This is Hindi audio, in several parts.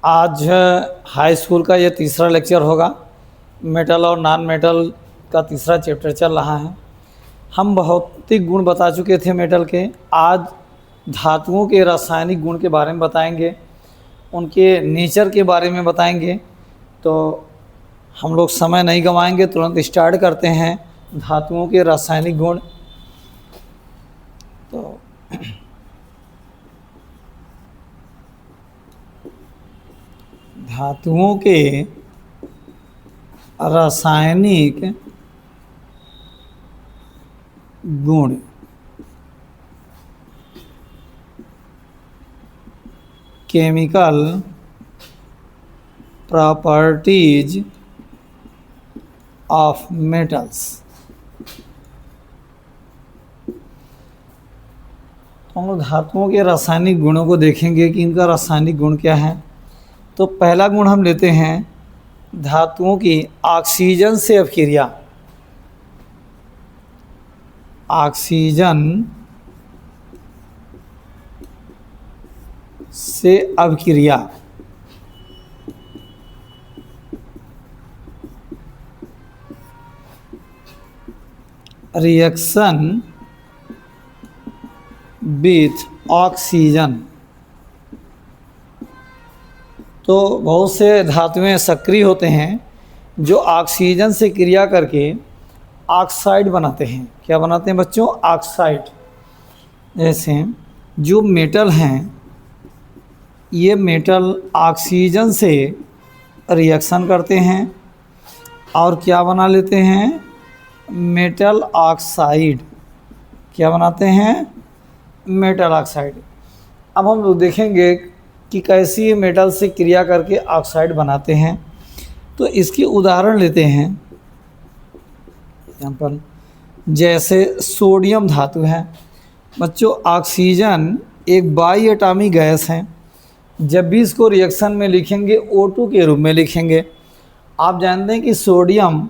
आज हाई स्कूल का ये तीसरा लेक्चर होगा। मेटल और नॉन मेटल का तीसरा चैप्टर चल रहा है। हम भौतिक गुण बता चुके थे मेटल के। आज धातुओं के रासायनिक गुण के बारे में बताएंगे, उनके नेचर के बारे में बताएंगे। तो हम लोग समय नहीं गंवाएंगे, तुरंत स्टार्ट करते हैं धातुओं के रासायनिक गुण। तो धातुओं के रासायनिक गुण। Chemical properties of metals. तो हम लोग धातुओं के रासायनिक गुणों को देखेंगे कि इनका रासायनिक गुण क्या है। तो पहला गुण हम लेते हैं धातुओं की ऑक्सीजन से अभिक्रिया। ऑक्सीजन से अभिक्रिया। Reaction with oxygen. तो बहुत से धातुएं सक्रिय होते हैं जो ऑक्सीजन से क्रिया करके ऑक्साइड बनाते हैं। क्या बनाते हैं बच्चों? ऑक्साइड। जैसे जो मेटल हैं, ये मेटल ऑक्सीजन से रिएक्शन करते हैं और क्या बना लेते हैं? Metal oxide. क्या बनाते हैं? Metal oxide. अब हम लोग देखेंगे कि कैसी मेटल से क्रिया करके ऑक्साइड बनाते हैं। तो इसकी उदाहरण लेते हैं यहाँ पर। जैसे सोडियम धातु है बच्चों, ऑक्सीजन एक बाई एटॉमिक गैस है। जब भी इसको रिएक्शन में लिखेंगे O2 के रूप में लिखेंगे। आप जानते हैं कि सोडियम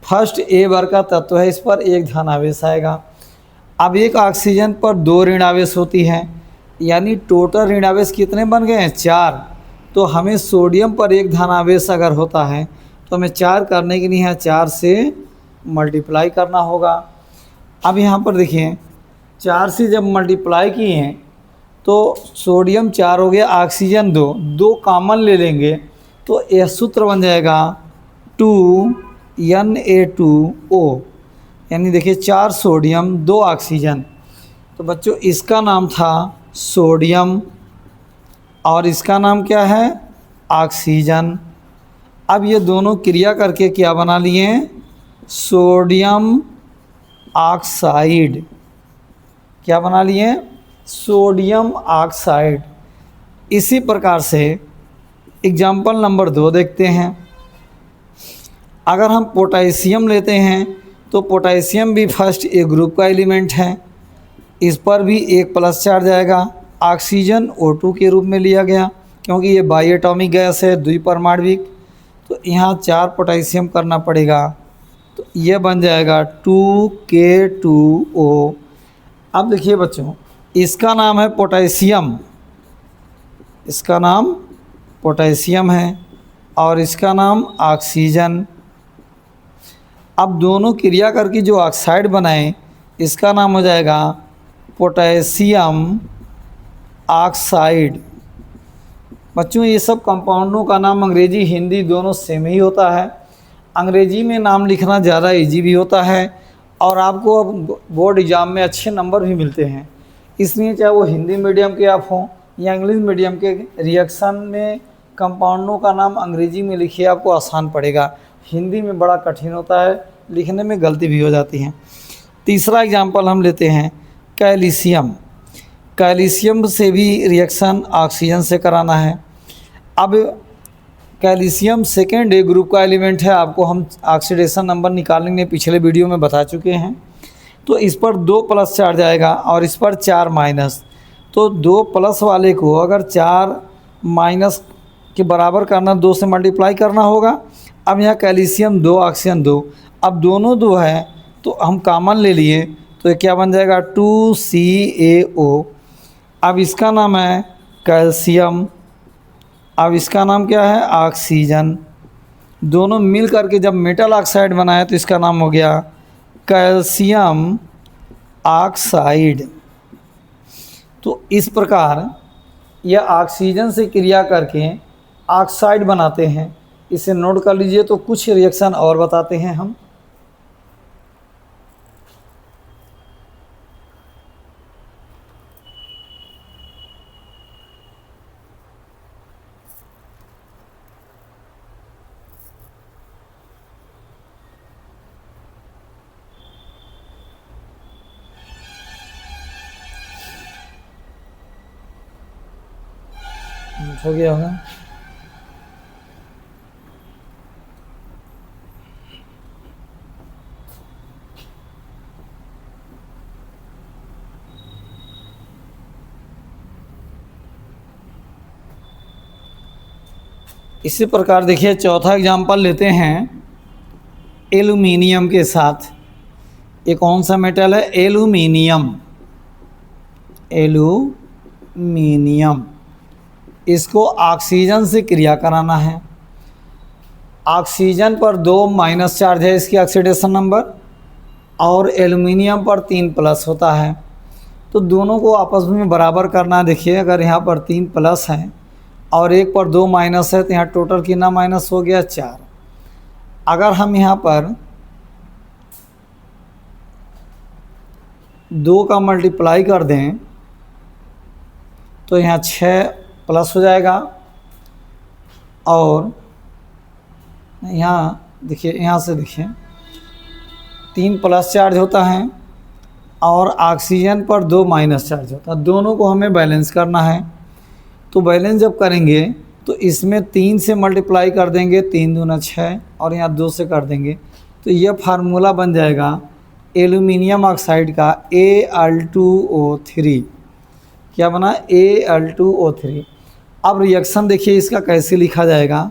फर्स्ट ए वर्ग का तत्व है, इस पर एक धन आवेश आएगा। अब एक ऑक्सीजन पर 2 ऋण आवेश होती हैं, यानी टोटल ऋण आवेश कितने बन गए हैं? 4। तो हमें सोडियम पर एक धन आवेश अगर होता है तो हमें 4 करने के लिए 4 से मल्टीप्लाई करना होगा। अब यहाँ पर देखिए 4 से जब मल्टीप्लाई किए हैं तो सोडियम 4 हो गया, ऑक्सीजन 2 कॉमन ले लेंगे तो यह सूत्र बन जाएगा 2Na2O। यानी देखिए 4 सोडियम 2 ऑक्सीजन। तो बच्चों इसका नाम था सोडियम और इसका नाम क्या है? ऑक्सीजन। अब ये दोनों क्रिया करके क्या बना लिए? Sodium oxide. क्या बना लिए? Sodium oxide. इसी प्रकार से एग्जाम्पल नंबर 2 देखते हैं। अगर हम पोटेशियम लेते हैं तो पोटेशियम भी फर्स्ट ए ग्रुप का एलिमेंट है। इस पर भी एक प्लस चार्ज आएगा। ऑक्सीजन O2 के रूप में लिया गया क्योंकि ये बाई एटॉमिक गैस है, द्विपरमाणविक। तो यहाँ 4 पोटेशियम करना पड़ेगा, तो ये बन जाएगा 2K2O। अब देखिए बच्चों, इसका नाम है पोटेशियम, इसका नाम पोटेशियम है और इसका नाम ऑक्सीजन। अब दोनों क्रिया करके जो ऑक्साइड बनाए इसका नाम हो जाएगा पोटेशियम ऑक्साइड। बच्चों ये सब कंपाउंडों का नाम अंग्रेजी हिंदी दोनों सेम ही होता है। अंग्रेजी में नाम लिखना ज़्यादा इजी भी होता है और आपको अब बोर्ड एग्ज़ाम में अच्छे नंबर भी मिलते हैं। इसलिए चाहे वो हिंदी मीडियम के आप हों या इंग्लिश मीडियम के, रिएक्शन में कंपाउंडों का नाम अंग्रेजी में लिखिए, आपको आसान पड़ेगा। हिंदी में बड़ा कठिन होता है, लिखने में गलती भी हो जाती है। तीसरा एग्जाम्पल हम लेते हैं कैल्शियम। कैल्शियम से भी रिएक्शन ऑक्सीजन से कराना है। अब कैल्शियम सेकेंड ए ग्रुप का एलिमेंट है, आपको हम ऑक्सीडेशन नंबर निकालेंगे, पिछले वीडियो में बता चुके हैं। तो इस पर 2 प्लस चार्ज आएगा और इस पर 4 माइनस। तो 2 प्लस वाले को अगर 4 माइनस के बराबर करना, 2 से मल्टीप्लाई करना होगा। अब यहाँ कैल्शियम 2 ऑक्सीजन 2, अब दोनों 2 है तो हम कॉमन ले लिए तो ये क्या बन जाएगा 2CaO। अब इसका नाम है कैल्शियम अब इसका नाम क्या है, ऑक्सीजन। दोनों मिल करके जब मेटल ऑक्साइड बनाया तो इसका नाम हो गया कैल्शियम ऑक्साइड। तो इस प्रकार यह ऑक्सीजन से क्रिया करके ऑक्साइड बनाते हैं। इसे नोट कर लीजिए। तो कुछ रिएक्शन और बताते हैं हम। हो गया होगा। इसी प्रकार देखिए चौथा एग्जाम्पल लेते हैं एल्यूमिनियम के साथ। ये कौन सा मेटल है, एल्यूमिनियम। एल्यूमिनियम, इसको ऑक्सीजन से क्रिया कराना है। ऑक्सीजन पर 2 माइनस चार्ज है इसकी ऑक्सीडेशन नंबर, और एल्यूमिनियम पर 3 प्लस होता है। तो दोनों को आपस में बराबर करना है। देखिए अगर यहाँ पर 3 प्लस हैं और एक पर 2 माइनस है तो यहाँ टोटल कितना माइनस हो गया, 4। अगर हम यहाँ पर 2 का मल्टीप्लाई कर दें तो यहाँ 6 प्लस हो जाएगा, और यहाँ देखिए, यहाँ से देखिए 3 प्लस चार्ज होता है और ऑक्सीजन पर 2 माइनस चार्ज होता है। दोनों को हमें बैलेंस करना है। तो बैलेंस जब करेंगे तो इसमें 3 से मल्टीप्लाई कर देंगे, 3 दूना 6, और यहाँ 2 से कर देंगे तो यह फार्मूला बन जाएगा एल्यूमिनियम ऑक्साइड का Al2O3। क्या बना, Al2O3। अब रिएक्शन देखिए इसका कैसे लिखा जाएगा।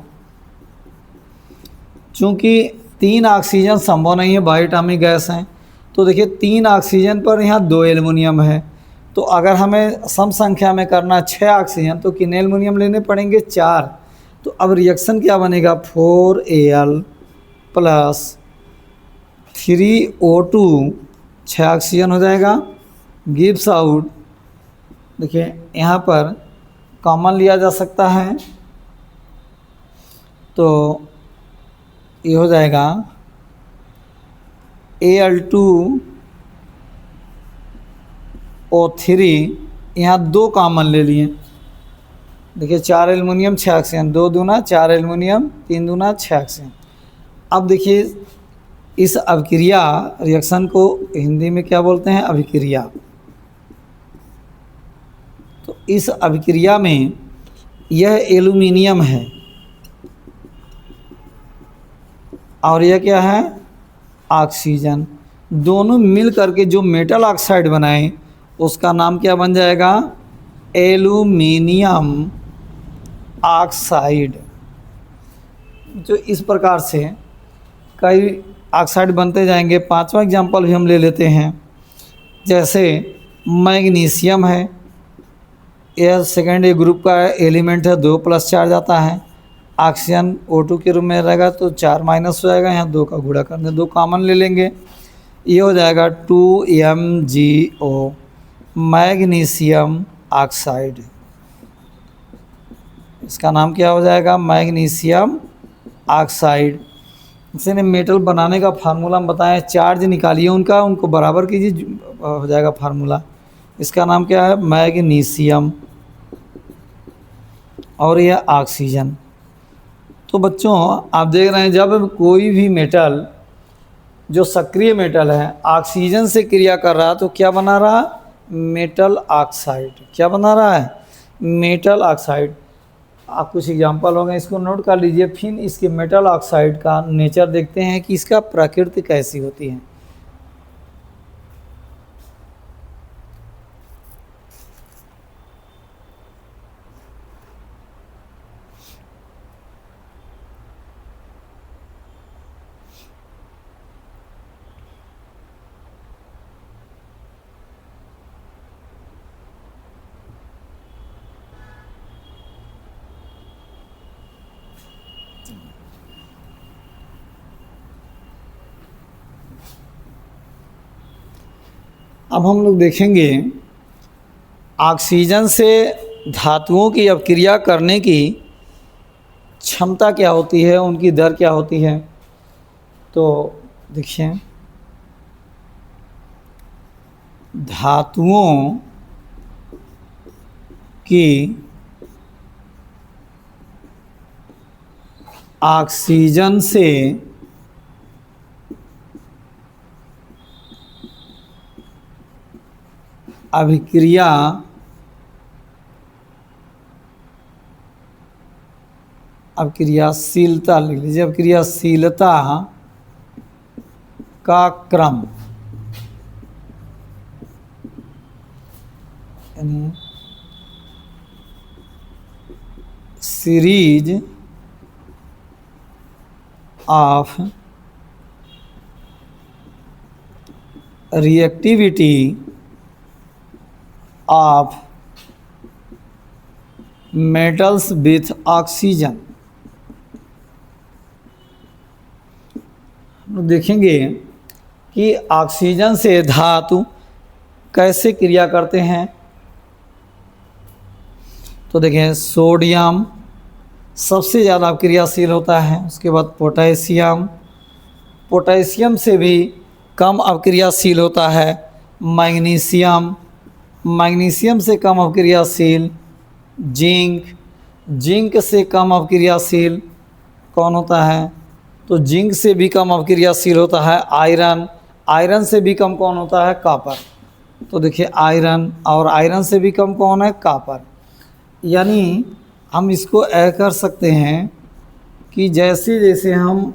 चूँकि 3 ऑक्सीजन संभव नहीं है, बायोटॉमिक गैस हैं, तो देखिए 3 ऑक्सीजन पर यहाँ 2 एल्युमिनियम है। तो अगर हमें सम संख्या में करना 6 ऑक्सीजन तो कितने एल्युमिनियम लेने पड़ेंगे, 4। तो अब रिएक्शन क्या बनेगा, 4Al प्लस 3O2, 6 ऑक्सीजन हो जाएगा, गिव्स आउट। देखिए यहाँ पर कॉमन लिया जा सकता है तो ये हो जाएगा Al2O3। यहाँ 2 कॉमन ले लिए। देखिए 4 एल्युमिनियम 6 ऑक्सीजन, 2 दूना 4 एल्युमिनियम, 3 दूना 6 ऑक्सीजन। अब देखिए इस अभिक्रिया रिएक्शन को हिंदी में क्या बोलते हैं, अभिक्रिया। तो इस अभिक्रिया में यह एल्युमिनियम है और यह क्या है, ऑक्सीजन। दोनों मिल करके जो मेटल ऑक्साइड बनाए उसका नाम क्या बन जाएगा, एल्यूमिनियम ऑक्साइड। जो इस प्रकार से कई ऑक्साइड बनते जाएंगे। 5वां एग्जाम्पल भी हम ले लेते हैं। जैसे मैग्नीशियम है, यह सेकेंड ए ग्रुप का एलिमेंट है, 2 प्लस चार्ज आता है। ऑक्सीजन O2 के रूप में रहेगा तो 4 माइनस हो जाएगा, यहाँ 2 का गुणा करने 2 कॉमन ले लेंगे, ये हो जाएगा 2MgO, मैग्नीशियम ऑक्साइड। इसका नाम क्या हो जाएगा, मैग्नीशियम ऑक्साइड। इसने मेटल बनाने का फार्मूला हम बताएं, चार्ज निकालिए उनका, उनको बराबर कीजिए, हो जाएगा फार्मूला। इसका नाम क्या है, मैग्नीशियम, और यह ऑक्सीजन। तो बच्चों आप देख रहे हैं जब कोई भी मेटल जो सक्रिय मेटल है ऑक्सीजन से क्रिया कर रहा है तो क्या बना रहा है, मेटल ऑक्साइड। क्या बना रहा है, मेटल ऑक्साइड। आप कुछ एग्जांपल होंगे, इसको नोट कर लीजिए। फिर इसके मेटल ऑक्साइड का नेचर देखते हैं कि इसका प्रकृति कैसी होती है। अब हम लोग देखेंगे ऑक्सीजन से धातुओं की अपक्रिया करने की क्षमता क्या होती है, उनकी दर क्या होती है। तो देखिए, धातुओं की ऑक्सीजन से अभिक्रिया अभिक्रियाशीलता लिख लीजिए, अभिक्रियाशीलता का क्रम, यानी series of reactivity of metals with oxygen. हम देखेंगे कि ऑक्सीजन से धातु कैसे क्रिया करते हैं। तो देखें, सोडियम सबसे ज़्यादा क्रियाशील होता है, उसके बाद पोटेशियम, पोटेशियम से भी कम अवक्रियाशील होता है मैग्नीशियम, मैग्नीशियम से कम अवक्रियाशील जिंक, जिंक से कम अवक्रियाशील कौन होता है, तो जिंक से भी कम अवक्रियाशील होता है आयरन, आयरन से भी कम कौन होता है, कॉपर। तो देखिए, आयरन, और आयरन से भी कम कौन है, कॉपर। यानी हम इसको ऐ कर सकते हैं कि जैसे जैसे हम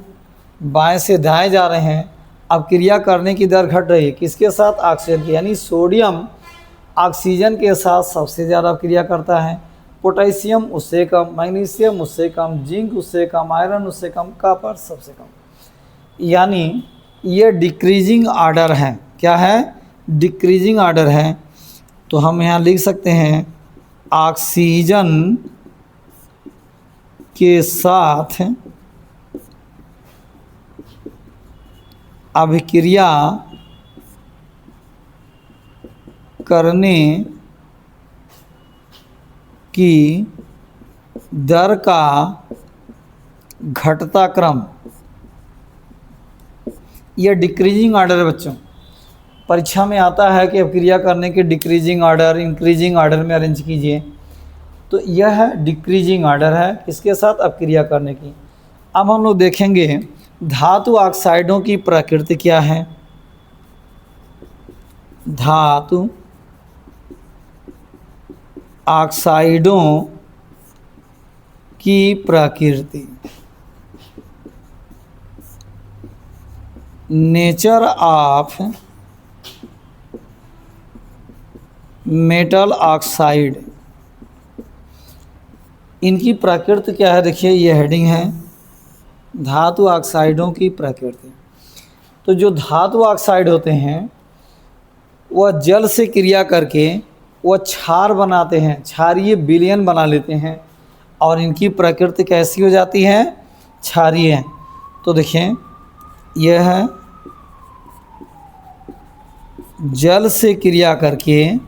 बाएं से दाएं जा रहे हैं, अब क्रिया करने की दर घट रही है, किसके साथ, ऑक्सीजन की। यानी सोडियम ऑक्सीजन के साथ सबसे ज़्यादा क्रिया करता है, पोटेशियम उससे कम, मैग्नीशियम उससे कम, जिंक उससे कम, आयरन उससे कम, कॉपर सबसे कम। यानी ये डिक्रीजिंग आर्डर है। क्या है, डिक्रीजिंग आर्डर है। तो हम यहाँ लिख सकते हैं ऑक्सीजन के साथ अभिक्रिया करने की दर का घटता क्रम, यह डिक्रीजिंग आर्डर है बच्चों। परीक्षा में आता है कि अपक्रिया करने के डिक्रीजिंग आर्डर, इंक्रीजिंग आर्डर में अरेंज कीजिए। तो यह डिक्रीजिंग आर्डर है, किसके साथ, अपक्रिया करने की। अब हम लोग देखेंगे धातु ऑक्साइडों की प्रकृति क्या है। धातु ऑक्साइडों की प्रकृति, नेचर ऑफ मेटल ऑक्साइड, इनकी प्रकृति क्या है। देखिए, ये हेडिंग है, धातु ऑक्साइडों की प्रकृति। तो जो धातु ऑक्साइड होते हैं वह जल से क्रिया करके वह क्षार बनाते हैं, क्षारीय विलयन बना लेते हैं, और इनकी प्रकृति कैसी हो जाती है, क्षारीय। तो देखिए, यह है जल से क्रिया करके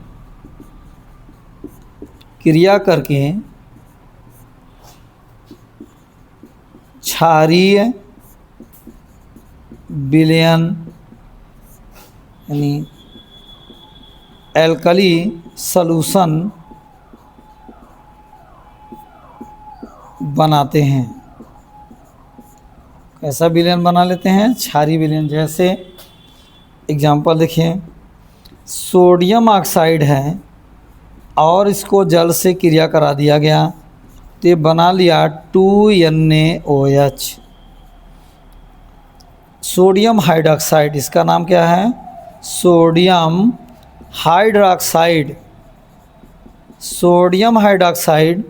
क्षारीय विलयन, यानी एल्कली सॉल्यूशन बनाते हैं। कैसा विलयन बना लेते हैं, क्षारीय विलयन। जैसे एग्जांपल देखिए, सोडियम ऑक्साइड है और इसको जल से क्रिया करा दिया गया, तो ये बना लिया 2NaOH, सोडियम हाइड्रोक्साइड। इसका नाम क्या है, सोडियम हाइड्रोक्साइड। सोडियम हाइड्रोक्साइड,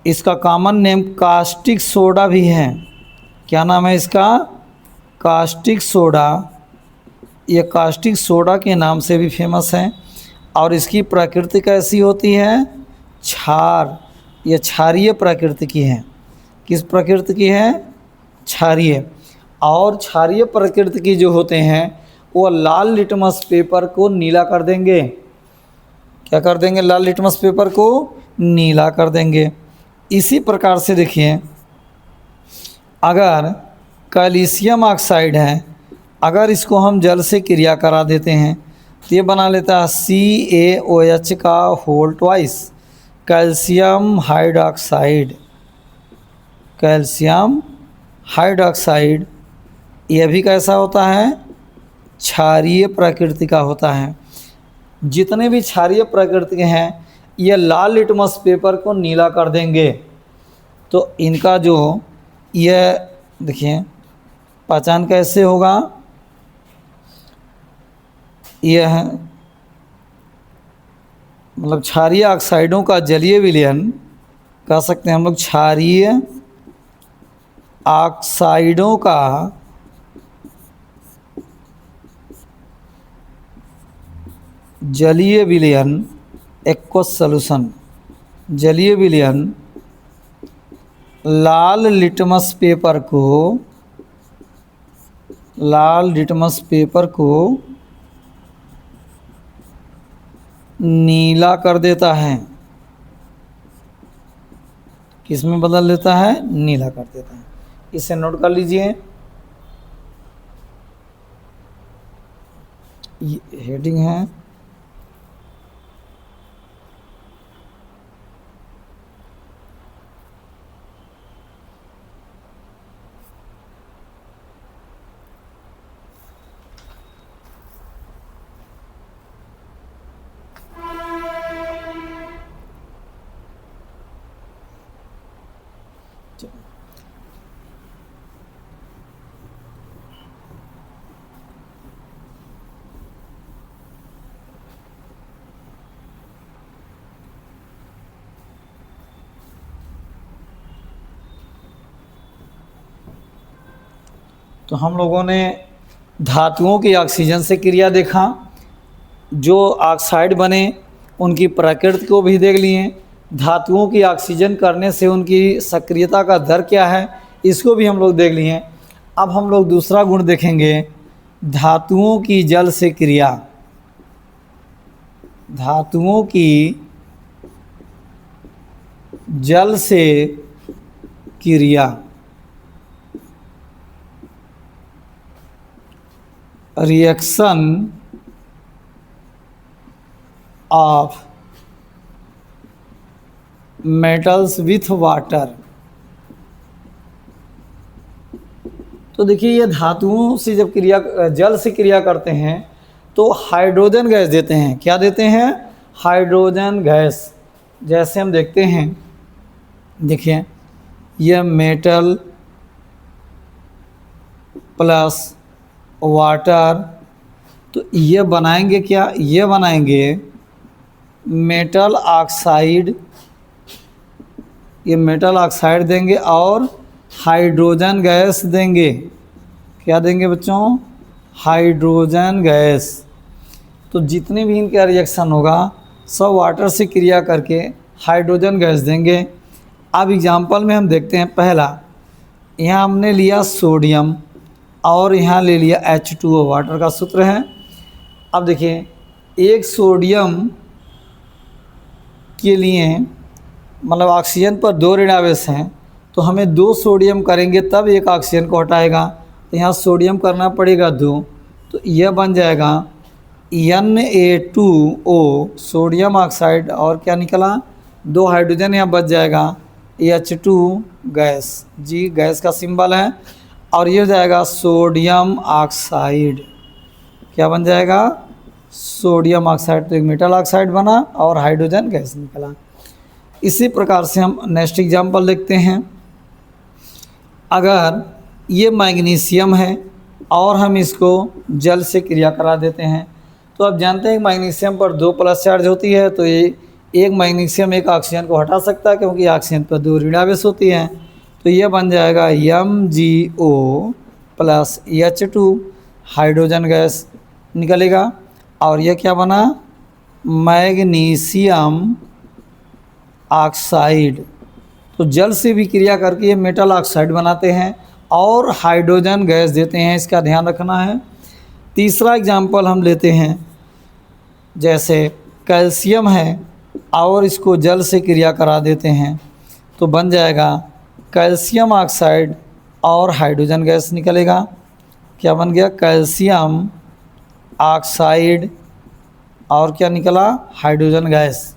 इसका कॉमन नेम कास्टिक सोडा भी है। क्या नाम है इसका, कास्टिक सोडा। ये कास्टिक सोडा के नाम से भी फेमस है। और इसकी प्रकृति कैसी होती है, क्षार। ये क्षारीय प्रकृति की है। किस प्रकृति की है, क्षारीय। और क्षारीय प्रकृति की जो होते हैं वो लाल लिटमस पेपर को नीला कर देंगे। क्या कर देंगे? लाल लिटमस पेपर को नीला कर देंगे। इसी प्रकार से देखिए, अगर कैल्शियम ऑक्साइड है, अगर इसको हम जल से क्रिया करा देते हैं तो ये बना लेता है CaOH का whole twice calcium hydroxide. Calcium hydroxide यह भी कैसा होता है? क्षारीय प्रकृति का होता है। जितने भी क्षारीय प्रकृति के हैं ये लाल लिटमस पेपर को नीला कर देंगे। तो इनका जो यह देखिए पहचान कैसे होगा? यह मतलब क्षारीय ऑक्साइडों का जलीय विलयन कह सकते हैं हम लोग। क्षारीय ऑक्साइडों का जलीय विलयन एक्वस सॉल्यूशन, जलीय विलयन लाल लिटमस पेपर को नीला कर देता है। किस में बदल देता है? नीला कर देता है। इसे नोट कर लीजिए। ये हेडिंग है। तो हम लोगों ने धातुओं की ऑक्सीजन से क्रिया देखा, जो ऑक्साइड बने उनकी प्रकृति को भी देख लिए, धातुओं की ऑक्सीजन करने से उनकी सक्रियता का दर क्या है इसको भी हम लोग देख लिए। अब हम लोग दूसरा गुण देखेंगे, धातुओं की जल से क्रिया। धातुओं की जल से क्रिया। Reaction of metals with water. तो देखिए ये धातुओं से जब क्रिया जल से क्रिया करते हैं तो हाइड्रोजन गैस देते हैं। क्या देते हैं? Hydrogen gas. जैसे हम देखते हैं, देखिए यह मेटल प्लस वाटर, तो ये बनाएंगे क्या? ये बनाएंगे मेटल ऑक्साइड। ये मेटल ऑक्साइड देंगे और हाइड्रोजन गैस देंगे। क्या देंगे बच्चों? Hydrogen gas. तो जितने भी इनका रिएक्शन होगा सब वाटर से क्रिया करके हाइड्रोजन गैस देंगे। अब एग्जांपल में हम देखते हैं, पहला यहाँ हमने लिया सोडियम और यहाँ ले लिया H2O, वाटर का सूत्र है। अब देखिए एक सोडियम के लिए मतलब ऑक्सीजन पर 2 ऋण आवेश हैं, तो हमें 2 सोडियम करेंगे तब एक ऑक्सीजन को हटाएगा। तो यहाँ सोडियम करना पड़ेगा 2, तो यह बन जाएगा Na2O सोडियम ऑक्साइड, और क्या निकला? 2 हाइड्रोजन यहाँ बच जाएगा, H2 गैस, जी गैस का सिंबल है। और ये हो जाएगा सोडियम ऑक्साइड। क्या बन जाएगा? Sodium oxide. तो एक मेटल ऑक्साइड बना और हाइड्रोजन गैस निकला। इसी प्रकार से हम नेक्स्ट एग्जांपल देखते हैं। अगर ये मैग्नीशियम है और हम इसको जल से क्रिया करा देते हैं, तो आप जानते हैं मैग्नीशियम पर 2 प्लस चार्ज होती है, तो ये एक मैग्नीशियम एक ऑक्सीजन को हटा सकता है क्योंकि ऑक्सीजन पर 2 ऋण आवेश होती हैं। तो ये बन जाएगा MgO plus H2 hydrogen gas निकलेगा। और यह क्या बना? Magnesium oxide. तो जल से भी क्रिया करके ये मेटल ऑक्साइड बनाते हैं और हाइड्रोजन गैस देते हैं, इसका ध्यान रखना है। तीसरा एग्जाम्पल हम लेते हैं, जैसे कैल्शियम है और इसको जल से क्रिया करा देते हैं तो बन जाएगा कैल्शियम ऑक्साइड और हाइड्रोजन गैस निकलेगा। क्या बन गया? कैल्शियम ऑक्साइड और क्या निकला? Hydrogen gas.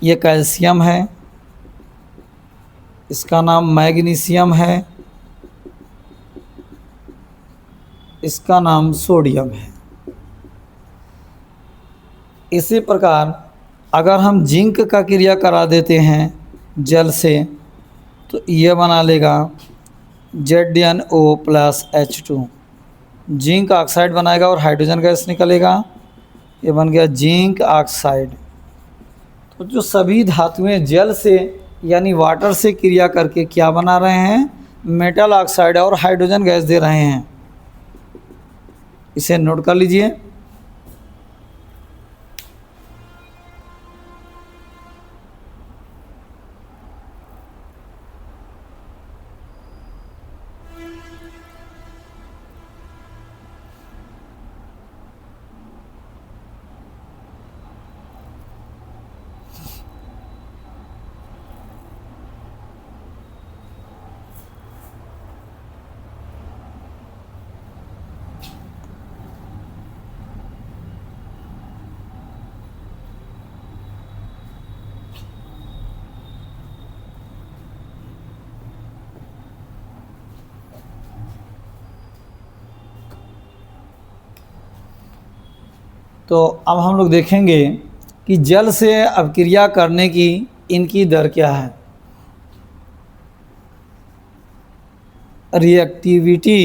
ये कैल्शियम है, इसका नाम मैग्नीशियम है, इसका नाम सोडियम है। इसी प्रकार अगर हम जिंक का क्रिया करा देते हैं जल से तो ये बना लेगा ZnO+H2, जिंक ऑक्साइड बनाएगा और हाइड्रोजन गैस निकलेगा। ये बन गया जिंक ऑक्साइड। तो जो सभी धातुएं जल से यानी वाटर से क्रिया करके क्या बना रहे हैं? मेटल ऑक्साइड और हाइड्रोजन गैस दे रहे हैं। इसे नोट कर लीजिए। तो अब हम लोग देखेंगे कि जल से अभिक्रिया करने की इनकी दर क्या है। Reactivity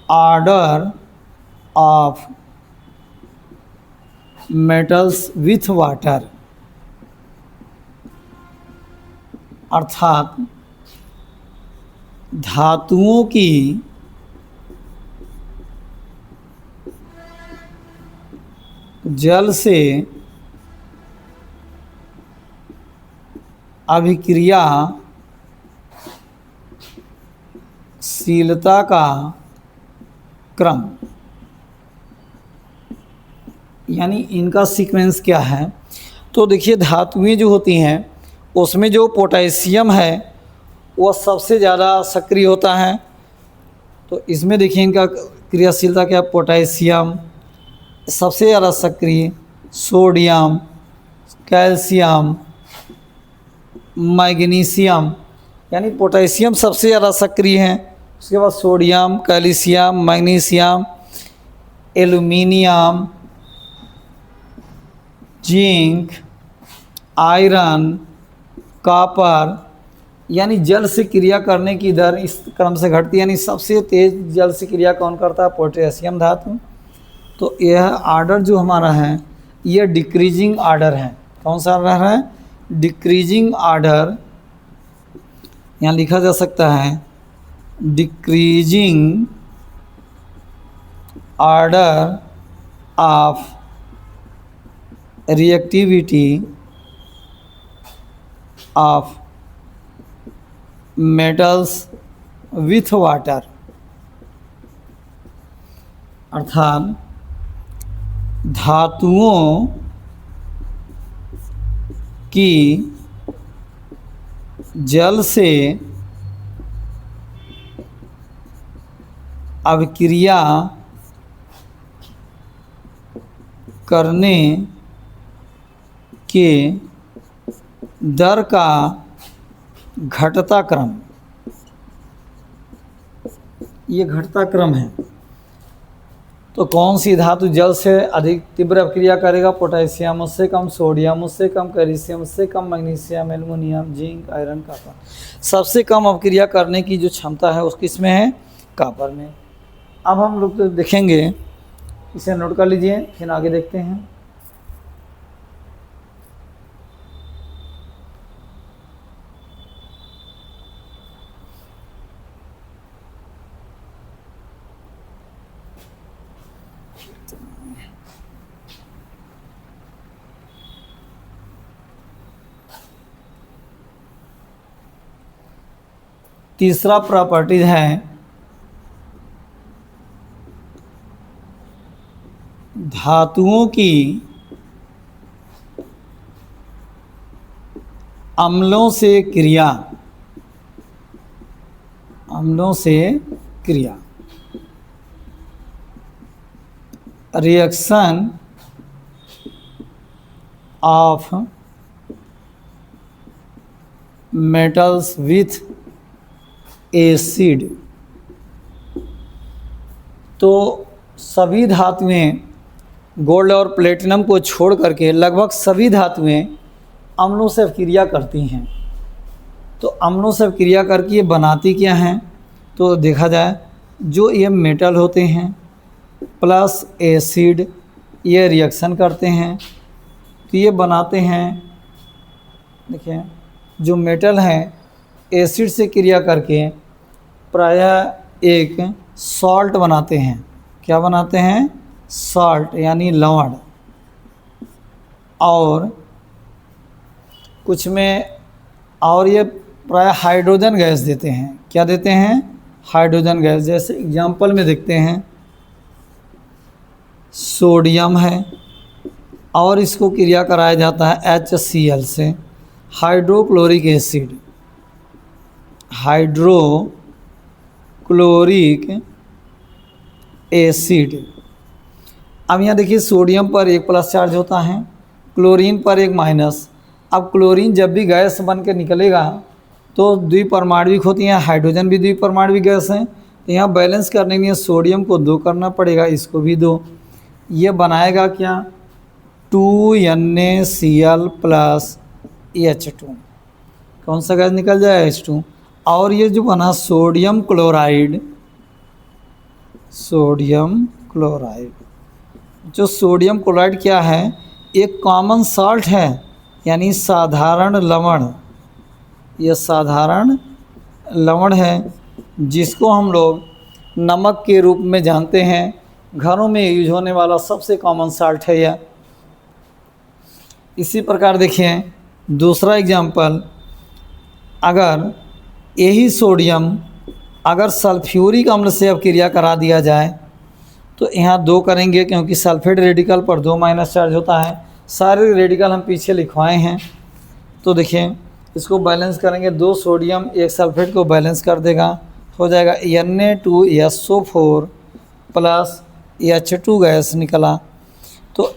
order of metals with water, अर्थात धातुओं की जल से अभिक्रियाशीलता का क्रम, यानी इनका सीक्वेंस क्या है। तो देखिए धातुएं जो होती हैं उसमें जो पोटेशियम है वह सबसे ज़्यादा सक्रिय होता है। तो इसमें देखिए इनका क्रियाशीलता क्या? पोटेशियम सबसे ज़्यादा सक्रिय, सोडियम, कैल्शियम, मैग्नीशियम, यानी पोटेशियम सबसे ज़्यादा सक्रिय है। उसके बाद sodium, calcium, magnesium, aluminium, zinc, iron, copper, यानी जल से क्रिया करने की दर इस क्रम से घटती है। यानी सबसे तेज़ जल से क्रिया कौन करता है? पोटेशियम धातु। तो यह आर्डर जो हमारा है यह डिक्रीजिंग आर्डर है। कौन सा आर्डर है? Decreasing order. यहाँ लिखा जा सकता है decreasing order of reactivity of metals with water, अर्थात धातुओं की जल से अभिक्रिया करने के दर का घटता क्रम, ये घटता क्रम है। तो कौन सी धातु जल से अधिक तीव्र अभिक्रिया करेगा? पोटेशियम, उससे कम सोडियम, उससे कम कैल्शियम, उससे कम magnesium, aluminium, zinc, iron, copper. सबसे कम अभिक्रिया करने की जो क्षमता है उसकी इसमें है कॉपर में। अब हम लोग तो देखेंगे, इसे नोट कर लीजिए, फिर आगे देखते हैं। तीसरा प्रॉपर्टीज है धातुओं की अम्लों से क्रिया, अम्लों से क्रिया, reaction of metals with acid. तो सभी धातुएं, गोल्ड और प्लेटिनम को छोड़ करके लगभग सभी धातुएं अम्लों से क्रिया करती हैं। तो अम्लों से क्रिया करके ये बनाती क्या हैं? तो देखा जाए, जो ये मेटल होते हैं प्लस एसिड ये रिएक्शन करते हैं तो ये बनाते हैं, देखिए जो मेटल हैं एसिड से क्रिया करके प्रायः एक सॉल्ट बनाते हैं। क्या बनाते हैं? सॉल्ट यानी लवण। और कुछ में और ये प्रायः हाइड्रोजन गैस देते हैं। क्या देते हैं? Hydrogen gas. जैसे एग्जांपल में देखते हैं सोडियम है और इसको क्रिया कराया जाता है HCl से, हाइड्रोक्लोरिक एसिड, हाइड्रोक्लोरिक एसिड। अब यहाँ देखिए सोडियम पर एक प्लस चार्ज होता है, क्लोरीन पर एक माइनस। अब क्लोरीन जब भी गैस बन के निकलेगा तो द्विपरमाणविक होती हैं, हाइड्रोजन भी द्विपरमाणविक गैस हैं। तो यहाँ बैलेंस करने के लिए सोडियम को 2 करना पड़ेगा, इसको भी 2। ये बनाएगा क्या? 2NaCl plus H2। कौन सा गैस निकल जाए? H2। और ये जो बना सोडियम क्लोराइड, सोडियम क्लोराइड, जो सोडियम क्लोराइड क्या है? एक कॉमन साल्ट है यानी साधारण लवण। यह साधारण लवण है जिसको हम लोग नमक के रूप में जानते हैं। घरों में यूज होने वाला सबसे कॉमन साल्ट है यह। इसी प्रकार देखिए दूसरा एग्जाम्पल, अगर यही सोडियम अगर सल्फ्यूरिक अम्ल से अब क्रिया करा दिया जाए तो यहाँ 2 करेंगे क्योंकि सल्फेट रेडिकल पर 2 माइनस चार्ज होता है। सारे रेडिकल हम पीछे लिखवाए हैं। तो देखिए इसको बैलेंस करेंगे, 2 सोडियम 1 सल्फेट को बैलेंस कर देगा, हो जाएगा Na2SO4 प्लस H2 गैस निकला। तो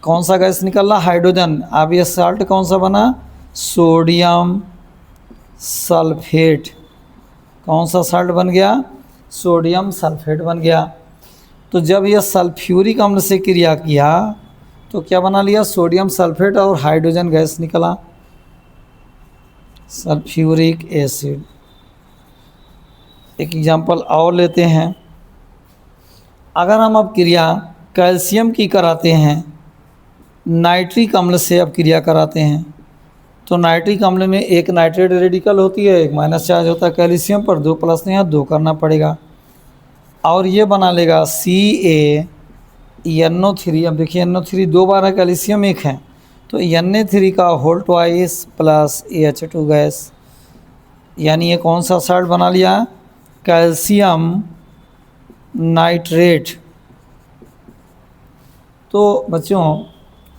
कौन सा गैस निकला? हाइड्रोजन। अब ये साल्ट कौन सा बना? Sodium sulphate. कौन सा साल्ट बन गया? सोडियम सल्फेट बन गया। तो जब यह सल्फ्यूरिक अम्ल से क्रिया किया तो क्या बना लिया? सोडियम सल्फेट और हाइड्रोजन गैस निकला, सल्फ्यूरिक एसिड। एक एग्जांपल और लेते हैं, अगर हम अब क्रिया कैल्शियम की कराते हैं, नाइट्रिक अम्ल से अब क्रिया कराते हैं तो नाइट्रिक अम्ल में एक नाइट्रेट रेडिकल होती है, एक माइनस चार्ज होता है कैल्शियम पर, 2 प्लस यहाँ 2 करना पड़ेगा और ये बना लेगा CaNO3। अब देखिए NO3 2 बार है, कैल्शियम 1 है, तो Na3 का whole twice plus H2 gas, यानी ये कौन सा साल्ट बना लिया? Calcium nitrate. तो बच्चों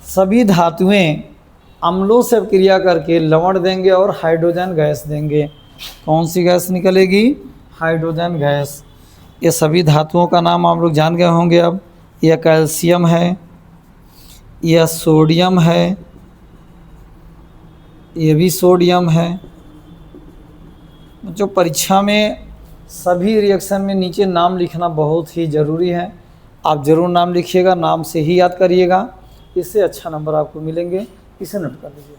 सभी धातुएं अम्लों से क्रिया करके लवण देंगे और हाइड्रोजन गैस देंगे। कौन सी गैस निकलेगी? Hydrogen gas. ये सभी धातुओं का नाम आप लोग जान गए होंगे। अब यह कैल्शियम है, यह सोडियम है, ये भी सोडियम है। जो परीक्षा में सभी रिएक्शन में नीचे नाम लिखना बहुत ही ज़रूरी है। आप ज़रूर नाम लिखिएगा, नाम से ही याद करिएगा, इससे अच्छा नंबर आपको मिलेंगे। इसे नोट कर लीजिए।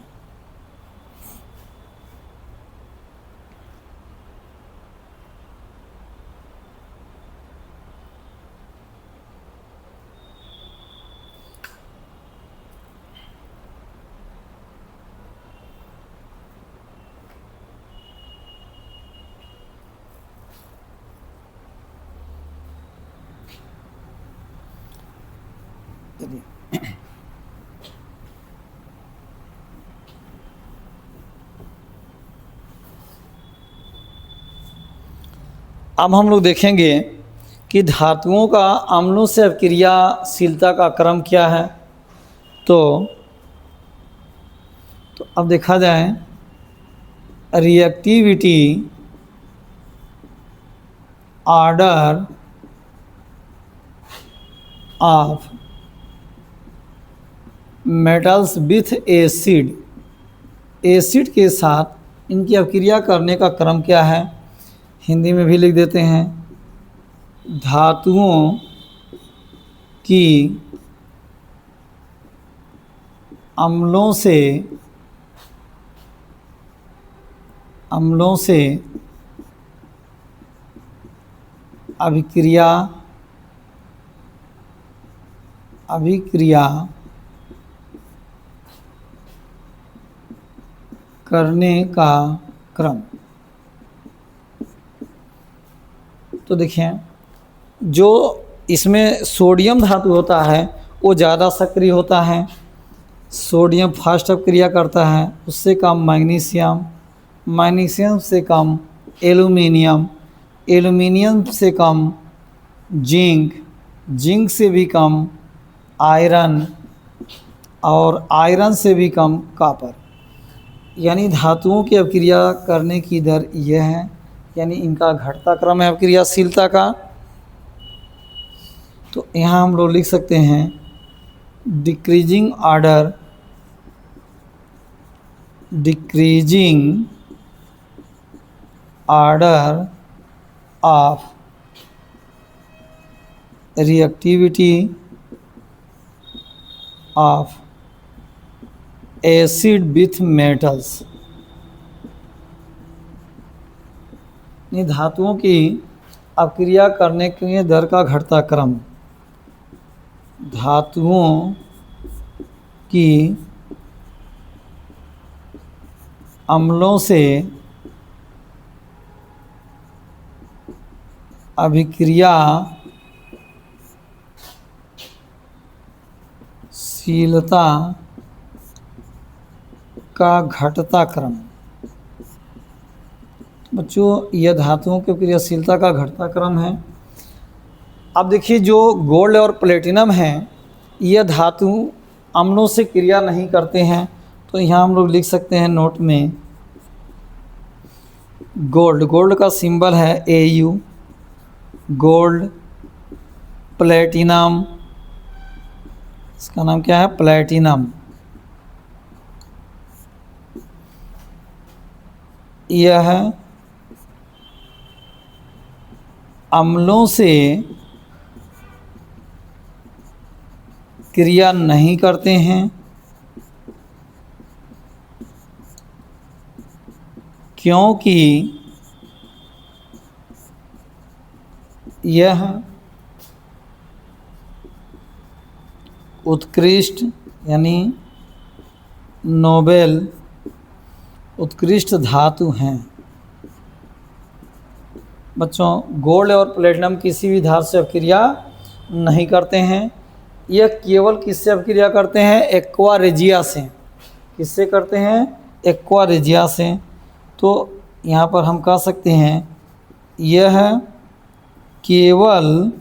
अब हम लोग देखेंगे कि धातुओं का अम्लों से अभिक्रियाशीलता का क्रम क्या है। तो अब देखा जाए, reactivity order of metals with acid, acid के साथ इनकी अभिक्रिया करने का क्रम क्या है। हिंदी में भी लिख देते हैं, धातुओं की अम्लों से अभिक्रिया करने का क्रम। तो देखिए, जो इसमें सोडियम धातु होता है वो ज़्यादा सक्रिय होता है, सोडियम फास्ट अभिक्रिया करता है, उससे कम मैग्नीशियम, मैग्नीशियम से कम एल्युमिनियम, एल्युमिनियम से कम जिंक, जिंक से भी कम आयरन, और आयरन से भी कम कॉपर। यानी धातुओं की अभिक्रिया करने की दर यह है, यानी इनका घटता क्रम है अभिक्रियाशीलता का। तो यहाँ हम लोग लिख सकते हैं decreasing order of reactivity of acid with metals, इन धातुओं की अभिक्रिया करने के दर का घटता क्रम, धातुओं की अम्लों से अभिक्रियाशीलता का घटता क्रम। बच्चों, यह धातुओं की क्रियाशीलता का घटता क्रम है। अब देखिए, जो गोल्ड और प्लेटिनम हैं, यह धातु अम्लों से क्रिया नहीं करते हैं। तो यहाँ हम लोग लिख सकते हैं नोट में, गोल्ड का सिंबल है AU, गोल्ड, प्लेटिनम, इसका नाम क्या है, प्लेटिनम, यह अम्लों से क्रिया नहीं करते हैं, क्योंकि यह उत्कृष्ट यानी नोबेल उत्कृष्ट धातु हैं। बच्चों, गोल्ड और प्लेटिनम किसी भी धातु से अभिक्रिया नहीं करते हैं, यह केवल किससे अभिक्रिया करते हैं, एक्वा रेजिया से। किससे करते हैं, एक्वा रेजिया से। तो यहाँ पर हम कह सकते हैं यह केवल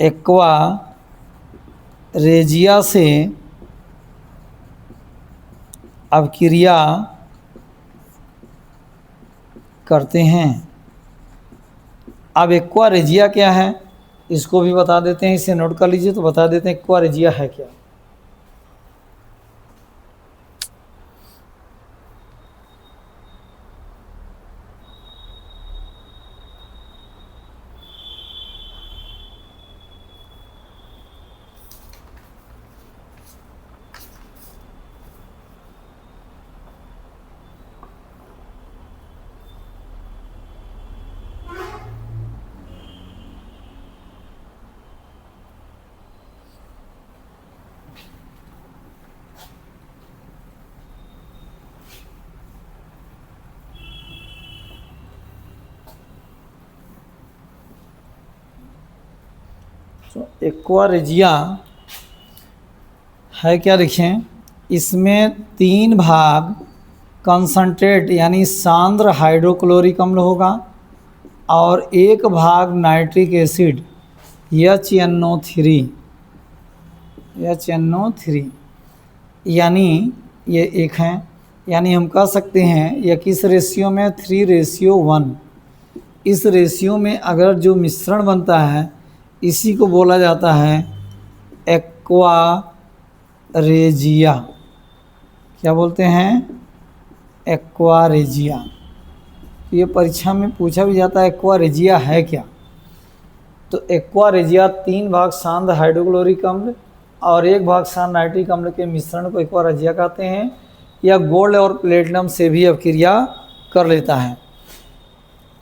एक्वा रेजिया से अभिक्रिया करते हैं। अब एक्वा रेजिया क्या है, इसको भी बता देते हैं, इसे नोट कर लीजिए। तो बता देते हैं एक्वा रेजिया है क्या। तो एक्वा रेजिया है क्या, देखें, इसमें 3 भाग कंसंट्रेट यानी सांद्र हाइड्रोक्लोरिक अम्ल होगा, और 1 भाग नाइट्रिक एसिड HNO3 यानी ये एक है। यानी हम कह सकते हैं यह किस रेशियो में, 3:1। इस रेशियो में अगर जो मिश्रण बनता है इसी को बोला जाता है एक्वा रेजिया। क्या बोलते हैं? Aqua regia. ये परीक्षा में पूछा भी जाता है एक्वा रेजिया है क्या। तो एक्वा रेजिया 3 भाग सांद्र हाइड्रोक्लोरिक अम्ल और 1 भाग सांद्र नाइट्रिक अम्ल के मिश्रण को एक्वा रेजिया कहते हैं। यह गोल्ड और प्लेटिनम से भी अभिक्रिया कर लेता है।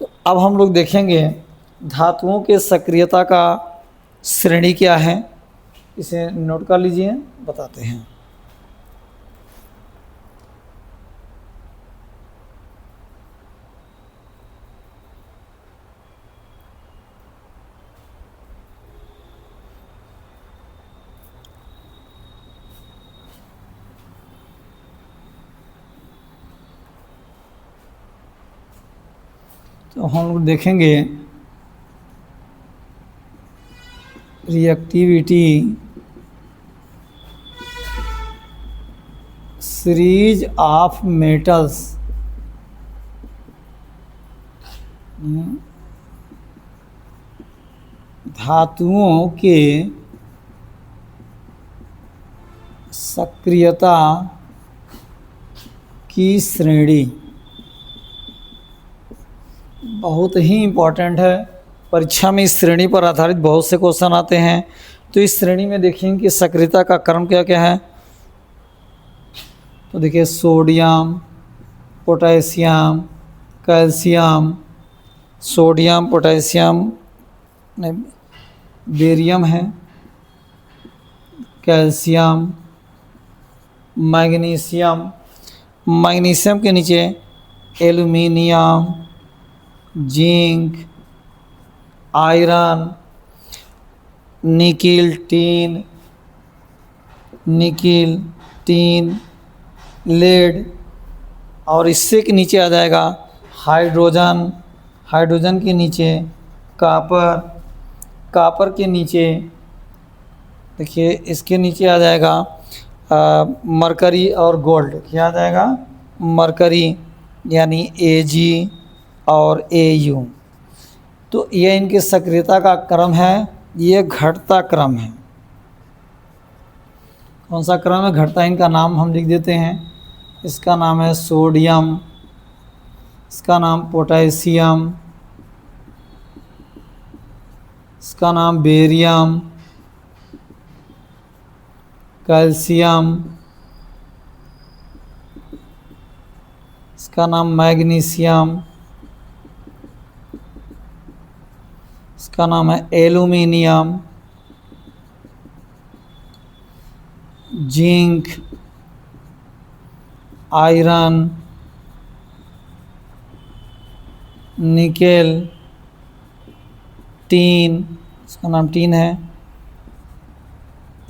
तो अब हम लोग देखेंगे धातुओं के सक्रियता का श्रेणी क्या है, इसे नोट कर लीजिए, बताते हैं। तो हम लोग देखेंगे रिएक्टिविटी सीरीज ऑफ मेटल्स, धातुओं के सक्रियता की श्रेणी बहुत ही इम्पोर्टेंट है। परीक्षा में इस श्रेणी पर आधारित बहुत से क्वेश्चन आते हैं। तो इस श्रेणी में देखेंगे कि सक्रियता का क्रम क्या क्या है। तो देखिए sodium, potassium, calcium, sodium, potassium, barium है, कैल्शियम, मैग्नीशियम, मैग्नीशियम के नीचे aluminium, zinc, iron, nickel, tin, lead, और इससे के नीचे आ जाएगा हाइड्रोजन, हाइड्रोजन के नीचे कॉपर, कॉपर के नीचे देखिए इसके नीचे आ जाएगा मरकरी और गोल्ड। क्या आ जाएगा? मरकरी यानी Ag और Au। तो ये इनकी सक्रियता का क्रम है, ये घटता क्रम है। कौन सा क्रम है? घटता। इनका नाम हम लिख देते हैं। इसका नाम है सोडियम, इसका नाम पोटेशियम, इसका नाम बेरियम, कैल्शियम, इसका नाम मैग्नीशियम, इसका नाम है aluminium, zinc, iron, nickel, tin, इसका नाम टीन है,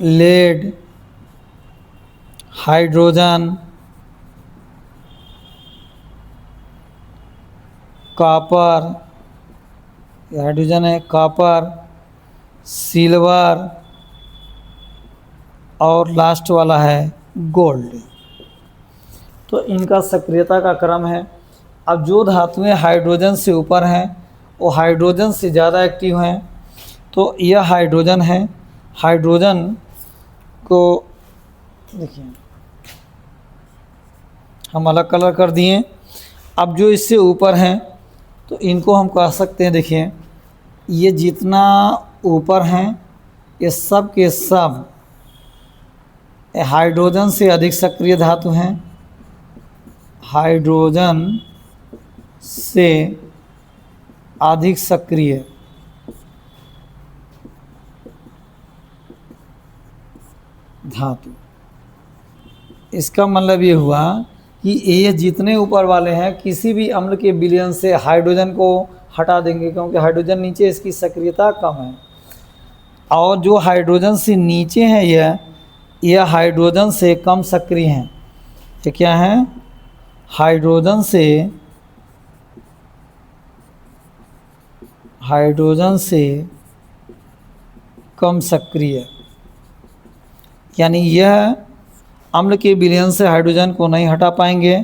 लेड, हाइड्रोजन, कॉपर, हाइड्रोजन है, कॉपर, सिल्वर और लास्ट वाला है गोल्ड। तो इनका सक्रियता का क्रम है। अब जो धातुएं हाइड्रोजन से ऊपर हैं वो हाइड्रोजन से ज़्यादा एक्टिव हैं। तो यह हाइड्रोजन है। हाइड्रोजन को देखिए हम अलग कलर कर दिए। अब जो इससे ऊपर हैं तो इनको हम कह सकते हैं, देखिए ये जितना ऊपर हैं ये सब के सब हाइड्रोजन से अधिक सक्रिय धातु हैं। हाइड्रोजन से अधिक सक्रिय धातु। इसका मतलब ये हुआ कि ये जितने ऊपर वाले हैं किसी भी अम्ल के विलयन से हाइड्रोजन को हटा देंगे, क्योंकि हाइड्रोजन नीचे इसकी सक्रियता कम है। और जो हाइड्रोजन से नीचे हैं यह हाइड्रोजन से कम सक्रिय हैं। ये क्या है? हाइड्रोजन से कम सक्रिय, यानी यह अम्ल के विलयन से हाइड्रोजन को नहीं हटा पाएंगे,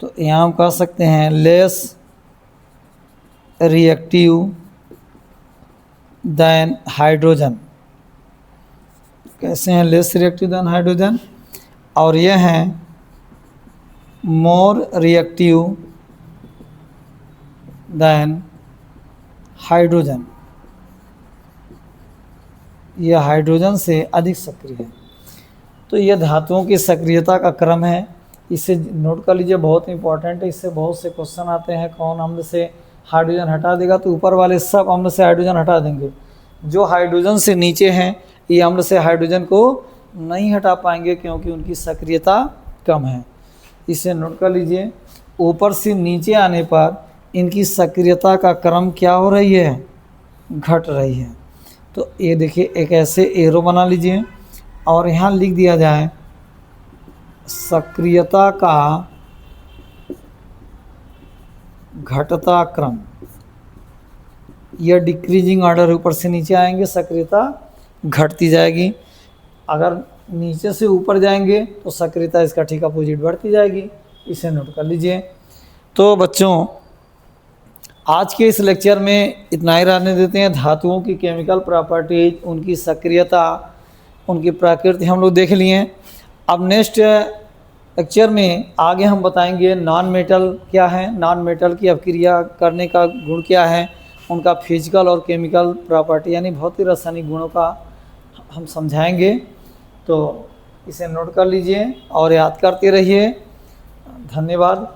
तो यहाँ हम कह सकते हैं लेस रिएक्टिव देन हाइड्रोजन। कैसे हैं लेस रिएक्टिव देन हाइड्रोजन? और यह हैं मोर रिएक्टिव देन हाइड्रोजन, यह हाइड्रोजन से अधिक सक्रिय है। तो यह धातुओं की सक्रियता का क्रम है, इसे नोट कर लीजिए, बहुत इंपॉर्टेंट है। इससे बहुत से क्वेश्चन आते हैं, कौन अम्ल से हाइड्रोजन हटा देगा, तो ऊपर वाले सब अम्ल से हाइड्रोजन हटा देंगे, जो हाइड्रोजन से नीचे हैं ये अम्ल से हाइड्रोजन को नहीं हटा पाएंगे क्योंकि उनकी सक्रियता कम है। इसे नोट कर लीजिए, ऊपर से नीचे आने पर इनकी सक्रियता का क्रम क्या हो रही है? घट रही है। तो ये देखिए, एक ऐसे एरो बना लीजिए और यहाँ लिख दिया जाए सक्रियता का घटता क्रम। यह डिक्रीजिंग ऑर्डर, ऊपर से नीचे आएंगे सक्रियता घटती जाएगी, अगर नीचे से ऊपर जाएंगे तो सक्रियता इसका ठीक अपोजिट बढ़ती जाएगी। इसे नोट कर लीजिए। तो बच्चों, आज के इस लेक्चर में इतना ही रहने देते हैं। धातुओं की केमिकल प्रॉपर्टीज, उनकी सक्रियता, उनकी प्रकृति हम लोग देख लिए। अब नेक्स्ट लेक्चर में आगे हम बताएंगे नॉन मेटल क्या है, नॉन मेटल की अभिक्रिया करने का गुण क्या है, उनका फिजिकल और केमिकल प्रॉपर्टी यानी भौतिक रासायनिक गुणों का हम समझाएंगे। तो इसे नोट कर लीजिए और याद करते रहिए। धन्यवाद।